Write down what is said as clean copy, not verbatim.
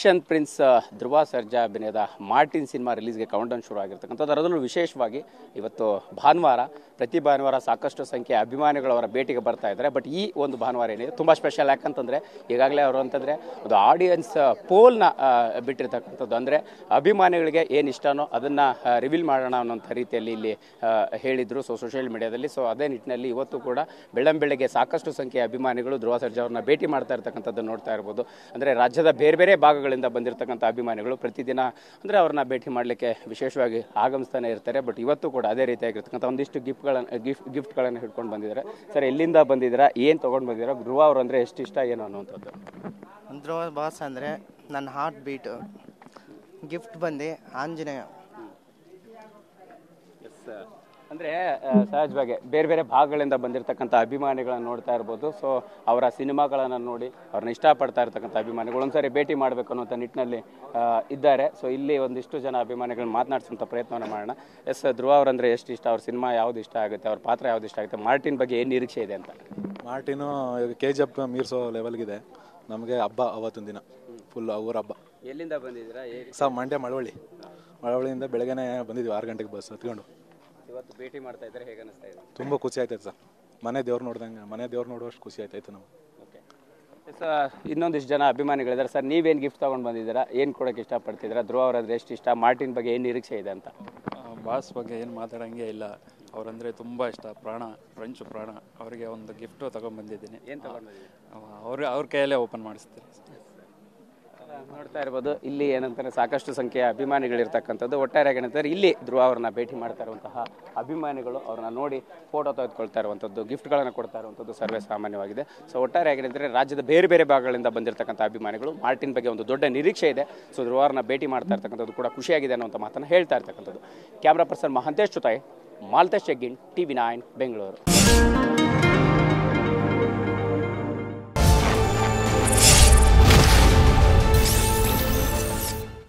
Asian prince Dhruva Sarja ಅಭಿನಯದ Martin cinema ರಿಲೀಸ್ಗೆ countdown ಶುರು ಆಗಿರ್ತಕ್ಕಂಥದ್ದು. ಅದರಲ್ಲೂ ವಿಶೇಷವಾಗಿ ಇವತ್ತು ಭಾನುವಾರ, ಪ್ರತಿ ಭಾನುವಾರ ಸಾಕಷ್ಟು ಸಂಖ್ಯೆಯ ಅಭಿಮಾನಿಗಳು ಅವರ ಭೇಟಿಗೆ ಬರ್ತಾ ಇದ್ದಾರೆ. ಬಟ್ ಈ ಒಂದು ಭಾನುವಾರ ಏನಿದೆ ತುಂಬ ಸ್ಪೆಷಲ್. ಯಾಕಂತಂದರೆ ಈಗಾಗಲೇ ಅವರು ಅಂತಂದರೆ ಒಂದು ಆಡಿಯನ್ಸ್ ಪೋಲ್ನ ಬಿಟ್ಟಿರ್ತಕ್ಕಂಥದ್ದು. ಅಂದರೆ ಅಭಿಮಾನಿಗಳಿಗೆ ಏನು ಇಷ್ಟನೋ ಅದನ್ನು ರಿವೀಲ್ ಮಾಡೋಣ ಅನ್ನೋಂಥ ರೀತಿಯಲ್ಲಿ ಇಲ್ಲಿ ಹೇಳಿದರು ಸೋಷಿಯಲ್ ಮೀಡಿಯಾದಲ್ಲಿ. ಸೊ ಅದೇ ನಿಟ್ಟಿನಲ್ಲಿ ಇವತ್ತು ಕೂಡ ಬೆಳ್ಳಂಬೆಳಗ್ಗೆ ಸಾಕಷ್ಟು ಸಂಖ್ಯೆಯ ಅಭಿಮಾನಿಗಳು ಧ್ರುವ ಸರ್ಜಾ ಅವ್ರನ್ನ ಭೇಟಿ ಮಾಡ್ತಾ ಇರ್ತಕ್ಕಂಥದ್ದು ನೋಡ್ತಾ ಇರ್ಬೋದು. ಅಂದರೆ ರಾಜ್ಯದ ಬೇರೆ ಬೇರೆ ಭಾಗಗಳಿಂದ ಬಂದಿರತಕ್ಕಂಥ ಅಭಿಮಾನಿಗಳು ಪ್ರತಿದಿನ ಅಂದರೆ ಅವ್ರನ್ನ ಭೇಟಿ ಮಾಡಲಿಕ್ಕೆ ವಿಶೇಷವಾಗಿ ಆಗಮಿಸ್ತಾನೆ ಇರ್ತಾರೆ. ಬಟ್ ಇವತ್ತು ಕೂಡ ಅದೇ ರೀತಿಯಾಗಿರ್ತಕ್ಕಂಥ ಒಂದಿಷ್ಟು ಗಿಫ್ಟ್ಗಳನ್ನು ಹಿಡ್ಕೊಂಡು ಬಂದಿದ್ದಾರೆ. ಸರ್, ಎಲ್ಲಿಂದ ಬಂದಿದ್ದೀರಾ, ಏನು ತೊಗೊಂಡು ಬಂದಿದ್ದೀರಾ, ಧ್ರುವ ಅವರು ಅಂದರೆ ಎಷ್ಟು ಇಷ್ಟ ಏನು ಅನ್ನುವಂಥದ್ದು? ಧ್ರುವ ಬಾಸ್ ಅಂದರೆ ನನ್ನ ಹಾರ್ಟ್ ಬೀಟ್. ಗಿಫ್ಟ್ ಬಂದು ಆಂಜನೇಯ. ಅಂದರೆ ಸಹಜವಾಗಿ ಬೇರೆ ಬೇರೆ ಭಾಗಗಳಿಂದ ಬಂದಿರತಕ್ಕಂಥ ಅಭಿಮಾನಿಗಳನ್ನು ನೋಡ್ತಾ ಇರ್ಬೋದು. ಸೊ ಅವರ ಸಿನಿಮಾಗಳನ್ನು ನೋಡಿ ಅವ್ರನ್ನ ಇಷ್ಟಪಡ್ತಾ ಇರ್ತಕ್ಕಂಥ ಅಭಿಮಾನಿಗಳು ಒಂದ್ಸರಿ ಭೇಟಿ ಮಾಡಬೇಕು ಅನ್ನೋಂಥ ನಿಟ್ಟಿನಲ್ಲಿ ಇದ್ದಾರೆ. ಸೊ ಇಲ್ಲಿ ಒಂದಿಷ್ಟು ಜನ ಅಭಿಮಾನಿಗಳನ್ನ ಮಾತನಾಡಿಸುವಂಥ ಪ್ರಯತ್ನವನ್ನು ಮಾಡೋಣ. ಎಸ್, ಧ್ರುವ ಅವರಂದರೆ ಎಷ್ಟು ಇಷ್ಟ, ಅವ್ರ ಸಿನಿಮಾ ಯಾವ್ದು ಇಷ್ಟ ಆಗುತ್ತೆ, ಅವ್ರ ಪಾತ್ರ ಯಾವ್ದು ಇಷ್ಟ ಆಗುತ್ತೆ, ಮಾರ್ಟಿನ್ ಬಗ್ಗೆ ಏನು ನಿರೀಕ್ಷೆ ಇದೆ ಅಂತ? Martin KGF ಮೀರ್ಸೋ ಲೆವೆಲ್ಗಿದೆ. ನಮಗೆ ಹಬ್ಬ ಅವತ್ತಿನ ದಿನ ಫುಲ್ ಊರ ಹಬ್ಬ. ಎಲ್ಲಿಂದ ಬಂದಿದ್ದೀರಾ? ಸರ್, ಮಂಡ್ಯ ಮಳವಳ್ಳಿಯಿಂದ ಬೆಳಗ್ಗೆನೇ ಬಂದಿದ್ದೀವಿ, 6 ಗಂಟೆಗೆ ಬಸ್ ಹತ್ಕೊಂಡು. ಇವತ್ತು ಭೇಟಿ ಮಾಡ್ತಾ ಇದ್ದಾರೆ, ಹೇಗೆ ಅನಿಸ್ತಾ ಇದೆ? ತುಂಬ ಖುಷಿ ಆಯ್ತೈತೆ ಸರ್. ಮನೆ ದೇವ್ರು ನೋಡುವಷ್ಟು ಖುಷಿ ಆಯ್ತಾಯ್ತು ನಮಗೆ. ಓಕೆ ಸರ್, ಇನ್ನೊಂದಿಷ್ಟು ಜನ ಅಭಿಮಾನಿಗಳಿದ್ದಾರೆ. ಸರ್, ನೀವೇನು ಗಿಫ್ಟ್ ತೊಗೊಂಡು ಬಂದಿದ್ದೀರಾ, ಏನು ಕೊಡೋಕ್ಕೆ ಇಷ್ಟಪಡ್ತಿದ್ದೀರಾ, ಧ್ರುವ ಅವರಾದ್ರೆ ಎಷ್ಟು ಇಷ್ಟ, ಮಾರ್ಟಿನ್ ಬಗ್ಗೆ ಏನು ನಿರೀಕ್ಷೆ ಇದೆ ಅಂತ? ಬಾಸ್ ಬಗ್ಗೆ ಏನು ಮಾತಾಡೋಂಗೆ ಇಲ್ಲ. ಅವರಂದರೆ ತುಂಬ ಇಷ್ಟ, ಫ್ರೆಂಚ್ ಪ್ರಾಣ. ಅವರಿಗೆ ಒಂದು ಗಿಫ್ಟು ತೊಗೊಂಡ್ಬಂದಿದ್ದೀನಿ. ಏನು ತೊಗೊಂಡ್ಬಂದಿದ್ದೀನಿ? ಅವ್ರ ಕೈಯಲ್ಲೇ ಓಪನ್ ಮಾಡಿಸ್ತೀನಿ. ನೋಡ್ತಾ ಇರ್ಬೋದು, ಇಲ್ಲಿ ಏನಂತಾರೆ ಸಾಕಷ್ಟು ಸಂಖ್ಯೆಯ ಅಭಿಮಾನಿಗಳಿರ್ತಕ್ಕಂಥದ್ದು. ಒಟ್ಟಾರೆಯಾಗಿ ಏನಂತಾರೆ ಇಲ್ಲಿ ಧ್ರುವ ಅವ್ರನ್ನ ಭೇಟಿ ಮಾಡ್ತಾ ಇರುವಂತಹ ಅಭಿಮಾನಿಗಳು ಅವ್ರನ್ನ ನೋಡಿ ಫೋಟೋ ತೆಗೆದುಕೊಳ್ತಾ ಇರುವಂಥದ್ದು, ಗಿಫ್ಟ್ಗಳನ್ನು ಕೊಡ್ತಾ ಇರುವಂಥದ್ದು ಸರ್ವೇ ಸಾಮಾನ್ಯವಾಗಿದೆ. ಸೊ ಒಟ್ಟಾರೆಯಾಗಿ ಏನಂದರೆ ರಾಜ್ಯದ ಬೇರೆ ಬೇರೆ ಭಾಗಗಳಿಂದ ಬಂದಿರತಕ್ಕಂಥ ಅಭಿಮಾನಿಗಳು ಮಾರ್ಟಿನ್ ಬಗ್ಗೆ ಒಂದು ದೊಡ್ಡ ನಿರೀಕ್ಷೆ ಇದೆ. ಸೊ ಧ್ರುವ ಅವ್ರನ್ನ ಭೇಟಿ ಮಾಡ್ತಾ ಇರ್ತಕ್ಕಂಥದ್ದು ಕೂಡ ಖುಷಿಯಾಗಿದೆ ಅನ್ನುವಂಥ ಮಾತನ್ನು ಹೇಳ್ತಾ ಇರ್ತಕ್ಕಂಥದ್ದು. ಕ್ಯಾಮ್ರಾ ಪರ್ಸನ್ ಮಹಂತೇಶ್ ಜೊತೆ ಮಾಲ್ತೇಶ್ ಜಗ್ಗಿನ್, TV9 ಬೆಂಗಳೂರು.